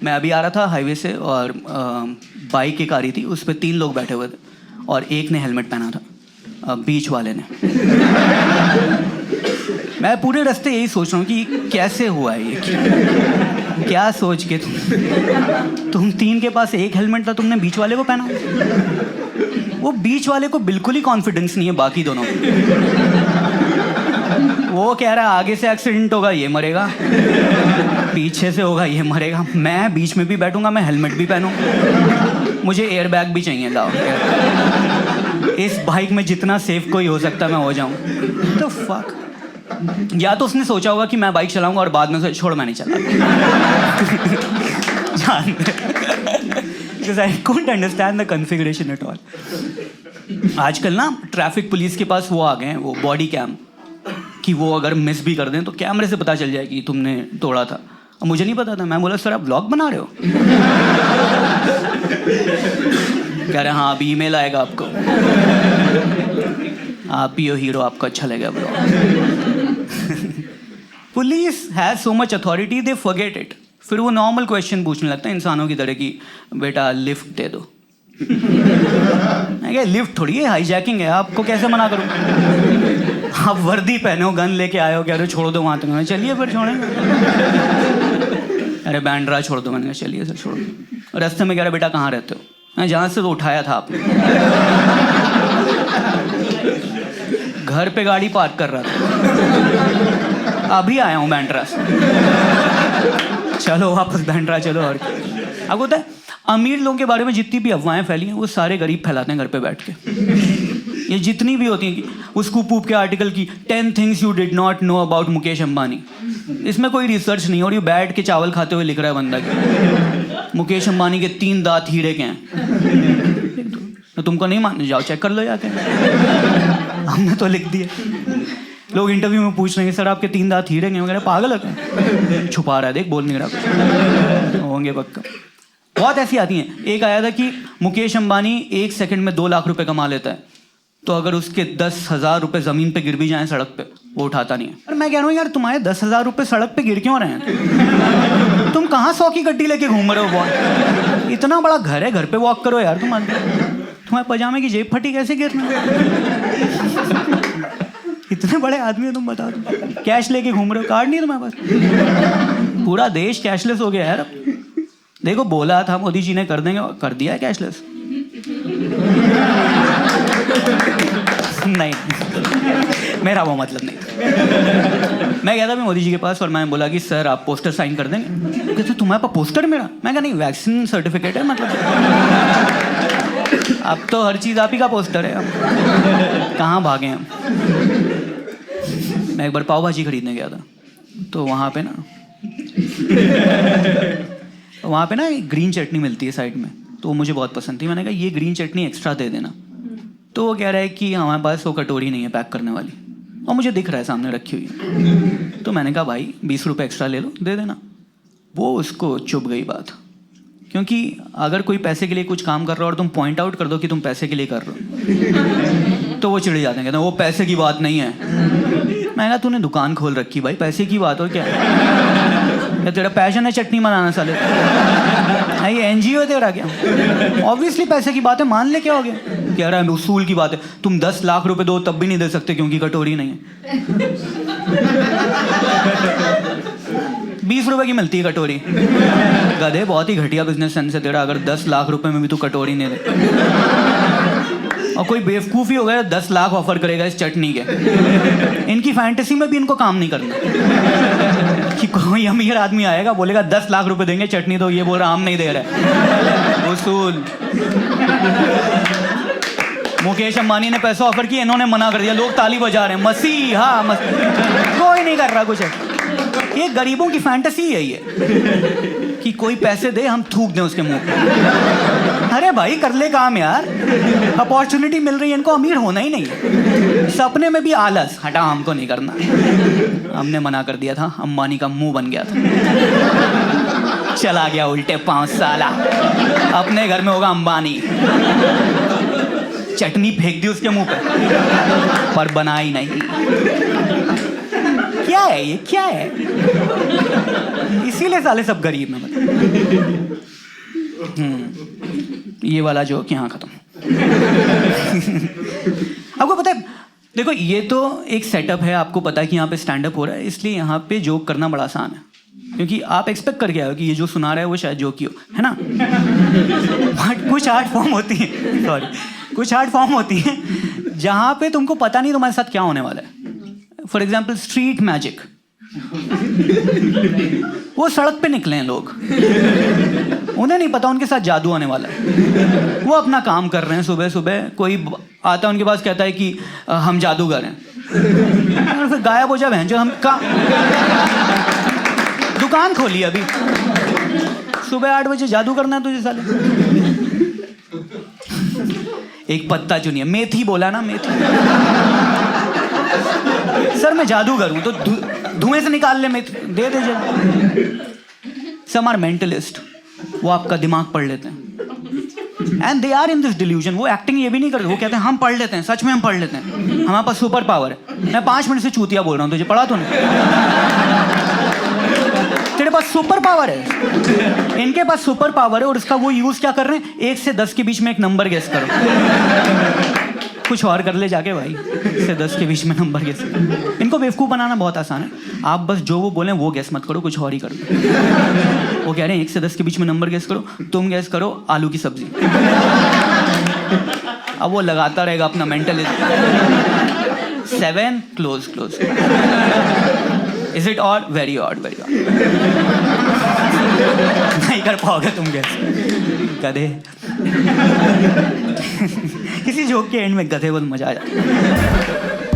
मैं अभी आ रहा था हाईवे से और बाइक एक आ रही थी, उस पर 3 लोग बैठे हुए थे और एक ने हेलमेट पहना था, बीच वाले ने। मैं पूरे रास्ते यही सोच रहा हूँ कि कैसे हुआ है ये, क्या सोच के तुम 3 के पास एक हेलमेट था, तुमने बीच वाले को पहना। वो बीच वाले को बिल्कुल ही कॉन्फिडेंस नहीं है बाकी दोनों को। वो कह रहा है आगे से एक्सीडेंट होगा ये मरेगा, पीछे से होगा ये मरेगा, मैं बीच में भी बैठूंगा, मैं हेलमेट भी पहनूं, मुझे एयर बैग भी चाहिए, लाओ। इस बाइक में जितना सेफ कोई हो सकता मैं हो जाऊं। तो फक, या तो उसने सोचा होगा कि मैं बाइक चलाऊंगा और बाद में से छोड़ मैं नहीं चला। Because I couldn't understand the configuration at all. आजकल ना ट्रैफिक पुलिस के पास वो आ गए हैं, वो बॉडी कैम, कि वो अगर मिस भी कर दें तो कैमरे से पता चल जाए कि तुमने तोड़ा था। और मुझे नहीं पता था, मैं बोला सर आप व्लॉग बना रहे हो? कह रहे हाँ अभी ईमेल आएगा आपको, आप ही हो हीरो, आपको अच्छा लगेगा vlog. Police has so much authority they forget it. फिर वो नॉर्मल क्वेश्चन पूछने लगता है इंसानों की तरह कि बेटा लिफ्ट दे दो। मैं क्या लिफ्ट थोड़ी है, हाईजैकिंग है, आपको कैसे मना करूं? आप वर्दी पहने हो, गन लेके आए हो, कह रहे हो छोड़ दो वहां तक। चलिए फिर छोड़ेंगे। अरे बैंड्रा छोड़ दो, मैंने कहा चलिए सर छोड़ दो। रास्ते में कह रहे बेटा कहाँ रहते हो? जहाँ से तो उठाया था आपने। घर पे गाड़ी पार्क कर रहा था, अभी आया हूँ बैंड्रा से। चलो वापस बैंड्रा चलो। और आपको पता है अमीर लोगों के बारे में जितनी भी अफवाहें फैली हैं वो सारे गरीब फैलाते हैं घर पे बैठ के। ये जितनी भी होती हैं कि उसको पूप के आर्टिकल की 10 things you did not know about Mukesh Ambani, इसमें कोई रिसर्च नहीं हो रही, बैठ के चावल खाते हुए लिख रहा है बंदा कि मुकेश अंबानी के 3 दांत हीरे के हैं। तो तुमको नहीं मान, जाओ चेक कर लो जाके, हमने तो लिख दिया। लोग इंटरव्यू में पूछ रहे हैं सर आपके 3 दांत हीरे हैं, वगैरह पागल है, छुपा रहा है, देख बोल नहीं रहा, होंगे पक्का। बहुत ऐसी आती हैं। एक आया था कि मुकेश अंबानी 1 सेकंड में 2 लाख रुपए कमा लेता है, तो अगर उसके 10,000 रुपए जमीन पे गिर भी जाएं सड़क पे, वो उठाता नहीं है। और मैं कह रहा हूँ यार तुम्हारे 10,000 रुपए सड़क पे गिर क्यों रहे हैं? तुम कहाँ 100 की गड्डी लेके घूम रहे हो? बहुत इतना बड़ा घर है, घर पे वॉक करो यार। तुम्हारे पजामे की जेब फटी कैसे गिर? इतने बड़े आदमी हो तुम, बता दो। कैश लेके घूम रहे हो, कार्ड नहीं है तुम्हारे पास? पूरा देश कैशलेस हो गया यार। देखो बोला था मोदी जी ने कर देंगे, कर दिया है कैशलेस। नहीं मेरा वो मतलब नहीं। मैं गया था भी मोदी जी के पास और मैंने बोला कि सर आप पोस्टर साइन कर देंगे? कहते तुम्हारे पास पोस्टर मेरा? मैं कहा नहीं वैक्सीन सर्टिफिकेट है, मतलब अब तो हर चीज़ आप ही का पोस्टर है, अब कहाँ भागे हम। मैं एक बार पाव भाजी खरीदने गया था, तो वहाँ पे ना ग्रीन चटनी मिलती है साइड में, तो वो मुझे बहुत पसंद थी। मैंने कहा ये ग्रीन चटनी एक्स्ट्रा दे देना। तो वो कह रहा है कि हमारे पास वो कटोरी नहीं है पैक करने वाली, और मुझे दिख रहा है सामने रखी हुई है। तो मैंने कहा भाई 20 रुपये एक्स्ट्रा ले लो, दे देना। वो उसको चुभ गई बात, क्योंकि अगर कोई पैसे के लिए कुछ काम कर रहा हो और तुम पॉइंट आउट कर दो कि तुम पैसे के लिए कर रहे हो, तो वो चिढ़ जाते हैं, कहते हैं वो पैसे की बात नहीं है। मैं कहा तूने दुकान खोल रखी भाई, पैसे की बात हो क्या? या तेरा पैशन है चटनी बनाना साले? ये एनजीओ है तेरा क्या? ऑब्वियसली पैसे की बात है, मान ले क्या हो गया? कह रहा है उसूल की बात है, तुम 10 लाख रुपए दो तब भी नहीं दे सकते क्योंकि कटोरी नहीं है। 20 रुपए की मिलती है कटोरी। गधे बहुत ही घटिया बिजनेस सेंस है तेरा, अगर 10 लाख रुपए में भी तू कटोरी नहीं दे। और कोई बेवकूफ़ी हो गया 10 लाख ऑफर करेगा इस चटनी के। इनकी फैंटेसी में भी इनको काम नहीं करना कि कोई अमीर आदमी आएगा बोलेगा 10 लाख रुपए देंगे चटनी, तो ये बोल रहा हम नहीं दे रहे। उसूल। मुकेश अंबानी ने पैसा ऑफर किया, इन्होंने मना कर दिया, लोग ताली बजा रहे हैं, मसीहा कोई नहीं कर रहा कुछ है। ये गरीबों की फैंटेसी है ये कि कोई पैसे दे हम थूक दें उसके मुंह पे। अरे भाई कर ले काम यार, अपॉर्चुनिटी मिल रही है इनको, अमीर होना ही नहीं है। सपने में भी आलस, हटा हमको नहीं करना। हमने मना कर दिया था, अंबानी का मुंह बन गया था, चला गया उल्टे 5 साल। अपने घर में होगा अंबानी, चटनी फेंक दी उसके मुंह पे पर बनाई नहीं। क्या है ये, क्या है? इसीलिए साले सब गरीब हैं मतलब। ये वाला जोक यहाँ खत्म। आपको पता है, देखो ये तो एक सेटअप है, आपको पता है कि यहाँ पे स्टैंड अप हो रहा है, इसलिए यहाँ पे जोक करना बड़ा आसान है, क्योंकि आप एक्सपेक्ट करके आए हो कि ये जो सुना रहा है वो शायद जोक ही हो, है ना। बट कुछ आर्ट फॉर्म होती है, सॉरी, कुछ आर्ट फॉर्म होती है जहाँ पे तुमको पता नहीं तुम्हारे साथ क्या होने वाला है। फॉर एग्जाम्पल स्ट्रीट मैजिक, वो सड़क पे निकले हैं लोग, उन्हें नहीं पता उनके साथ जादू आने वाला है, वो अपना काम कर रहे हैं, सुबह सुबह कोई आता है उनके पास, कहता है कि हम जादूगर हैं, और फिर गायब हो जाए बहन जो हम दुकान खोली अभी, सुबह 8 बजे जादू करना है तुझे साले। एक पत्ता चुनिए, मेथी बोला ना, मेथी। सर मैं जादूगर हूं तो धुएं से निकाल ले मेथी, दे दे सम आर मेंटलिस्ट, वो आपका दिमाग पढ़ लेते हैं, and they are in this delusion. वो एक्टिंग ये भी नहीं करते, वो कहते हैं हम पढ़ लेते हैं, सच में हम पढ़ लेते हैं, हमारे पास सुपर पावर है। मैं 5 मिनट से चूतिया बोल रहा हूँ, तुझे पढ़ा तूने? तेरे पास सुपर पावर है, इनके पास सुपर पावर है, और इसका वो यूज क्या कर रहे हैं, 1 से 10 के बीच में एक नंबर गेस करो। कुछ और कर ले जाके भाई, 1 से 10 के बीच में नंबर गेस करो। इनको बेवकूफ़ बनाना बहुत आसान है, आप बस जो वो बोलें वो गेस मत करो, कुछ और ही करो। वो कह रहे हैं 1 से 10 के बीच में नंबर गेस करो, तुम गेस करो आलू की सब्जी। अब वो लगाता रहेगा अपना mentalism. 7 close. Is it odd? Very odd, very odd. नहीं कर पाओगे तुम गेस, गधे। किसी जोक के एंड में गधे बहुत मजा आ जाता है।